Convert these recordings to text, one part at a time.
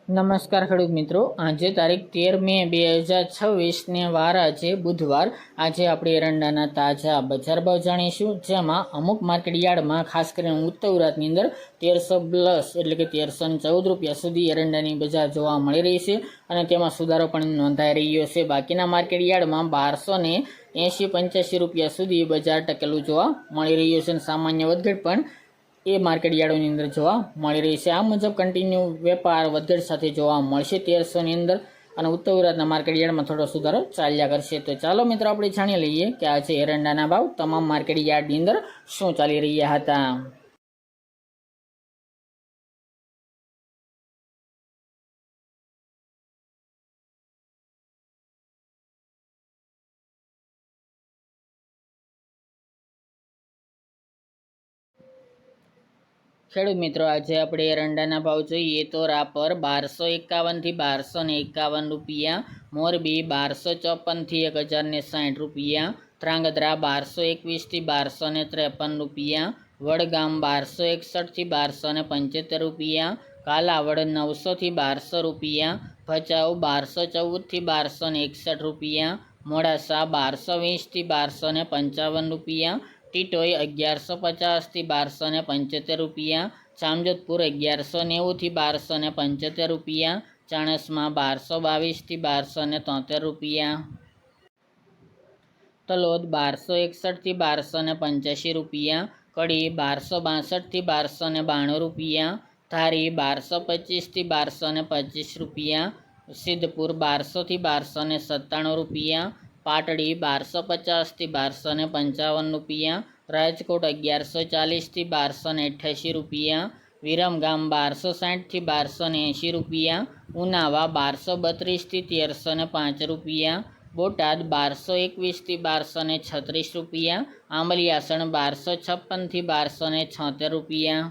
નમસ્કાર ખેડૂત મિત્રો, આજે તારીખ 13 મે 2026 ને વાર આજે બુધવાર। આજે આપણે એરંડાના તાજા બજાર ભાવ જાણીશું, જેમાં અમુક માર્કેટ યાર્ડમાં ખાસ કરીને ઉત્તર ગુજરાતની અંદર 1300+ એટલે કે 1314 રૂપિયા સુધી એરંડાની બજાર જોવા મળી રહી છે અને તેમાં સુધારો પણ નોંધાઈ રહ્યો છે। બાકીના માર્કેટ યાર્ડમાં 1280-85 રૂપિયા સુધી બજાર ટકેલું જોવા મળી રહ્યું છે અને સામાન્ય વધઘટ પણ એ માર્કેટ યાર્ડોની અંદર જોવા મળી રહી છે। આ મુજબ કન્ટિન્યુ વેપાર વધઘટ સાથે જોવા મળશે 1300 ની અંદર અને ઉત્તર ગુજરાતના માર્કેટ યાર્ડમાં થોડો સુધારો ચાલ્યા કરશે। તો ચાલો મિત્રો આપણે જાણી લઈએ કે આજે એરંડાના ભાવ તમામ માર્કેટ યાર્ડની અંદર શું ચાલી રહ્યા હતા। ખેડૂત મિત્રો, આજે આપણે એરંડાના ભાવ જોઈએ તો રાપર 1251 થી 1251 રૂપિયા, મોરબી 1254 થી 1060 રૂપિયા, ધ્રાંગધ્રા 1221 થી 1253 રૂપિયા, વડગામ 1261 થી 1275 રૂપિયા, કાલાવડ 900 થી 1200 રૂપિયા, ભચાઉ 1214 થી 1261 રૂપિયા, મોડાસા 1220 થી 1255 રૂપિયા, ટીટોઈ 1150 થી 1275 રૂપિયા, જામજોધપુર 1190 થી 1275 રૂપિયા, ચાણસ્મા 1222 થી 1273 રૂપિયા, તલોદ 1261 થી 1285 રૂપિયા, કડી 1262 થી 1292 રૂપિયા, ધારી 1225 થી 1225 રૂપિયા, સિદ્ધપુર 1200 થી 1297 રૂપિયા, પાટડી 1250 થી 1255 રૂપિયા, રાજકોટ 1140 થી 1288 રૂપિયા, વિરમગામ 1260 થી 1280 રૂપિયા, ઉનાવા 1232 થી 1305 રૂપિયા, બોટાદ 1221 થી 1236 રૂપિયા, આંબલિયાસણ 1256 થી 1276 રૂપિયા,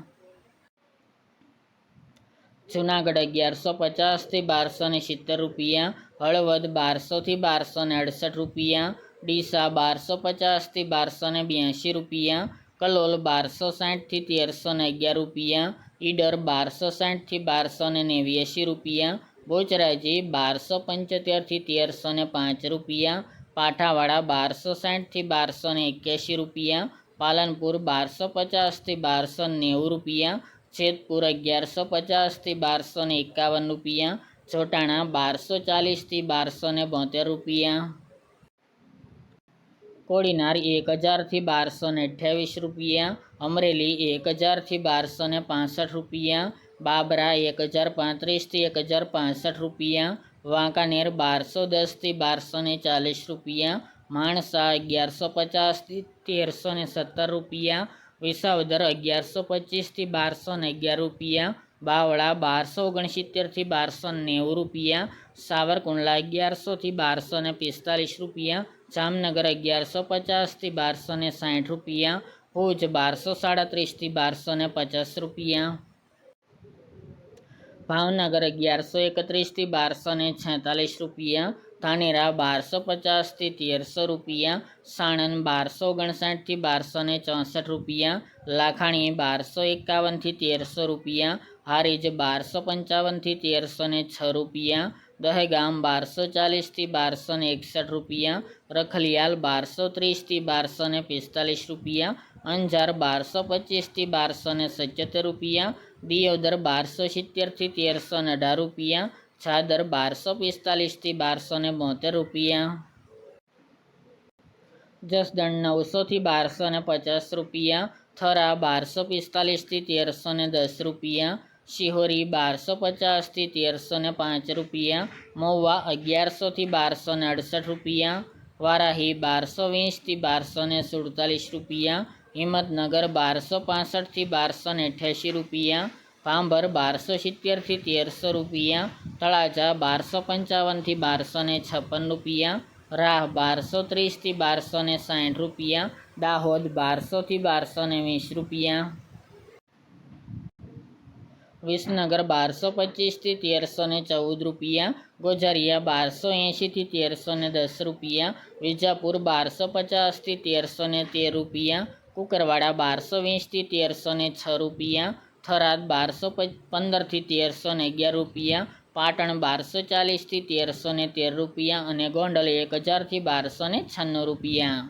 જૂનાગઢ 1150 થી 1270 રૂપિયા, હળવદ 1200 થી 1268 રૂપિયા, ડીસા 1250 થી 1282 રૂપિયા, કલોલ 1260 થી 1311 રૂપિયા, ઈડર 1260 થી 1289 રૂપિયા, બોચરાજી 1275 થી 1305 રૂપિયા, પાઠાવાડા 1260 થી 1281 રૂપિયા, પાલનપુર 1250 થી 1290 રૂપિયા, જેતપુર 1150 થી 1251 રૂપિયા, જોટાણા 1240 થી 1272 રૂપિયા, કોડીનાર 1000 થી 1228 રૂપિયા, અમરેલી 1000 થી 1265 રૂપિયા, બાબરા 1035 થી 1065 રૂપિયા, વાંકાનેર 1210 થી 1240 રૂપિયા, માણસા 1150 થી 1317 રૂપિયા, વિસાવદર 1125 થી 1211 રૂપિયા, બાવળા 1269 થી 1290 રૂપિયા, સાવરકુંડલા 1100 થી 1245 રૂપિયા, જામનગર 1150 થી 1260 રૂપિયા, ભુજ 1237 થી 1250 રૂપિયા, ભાવનગર 1131 થી 1246 રૂપિયા, ધાનેરા 1250 થી 1300 રૂપિયા, સાણંદ 1259 થી 1264 રૂપિયા, લાખાણી 1251 થી 1300 રૂપિયા, હારીજ 1255 થી 1306 રૂપિયા, દહેગામ 1240 થી 1261 રૂપિયા, રખલિયાલ 1230 થી 1245 રૂપિયા, અંજાર 1225 થી 1277 રૂપિયા, દિયોદર 1270 થી 1318 રૂપિયા, ચાદર 1245 થી 1272 રૂપિયા, જસદણ 900 થી 1250 રૂપિયા, થરા 1245 થી 1310 રૂપિયા, શિહોરી 1250 થી 1305 રૂપિયા, મહુવા 1100 થી 1268 રૂપિયા, વારાહી 1220 થી 1247 રૂપિયા, હિંમતનગર 1265 થી 1288 રૂપિયા, ભાંભર 1270 થી 1300 રૂપિયા, તળાજા 1255 થી 1256 રૂપિયા, રાહ 1230 થી 1260 રૂપિયા, દાહોદ 1200 થી 1220 રૂપિયા, વિસનગર 1225 થી 1314 રૂપિયા, ગોઝારિયા 1280 થી 1310 રૂપિયા, વિજાપુર 1250 થી 1313 રૂપિયા, કુકરવાડા 1220 થી 1306 રૂપિયા, થરાદ 1215 થી 1311 રૂપિયા, પાટણ 1240 થી 1313 રૂપિયા અને ગોંડલ 1000 થી 1296 રૂપિયા।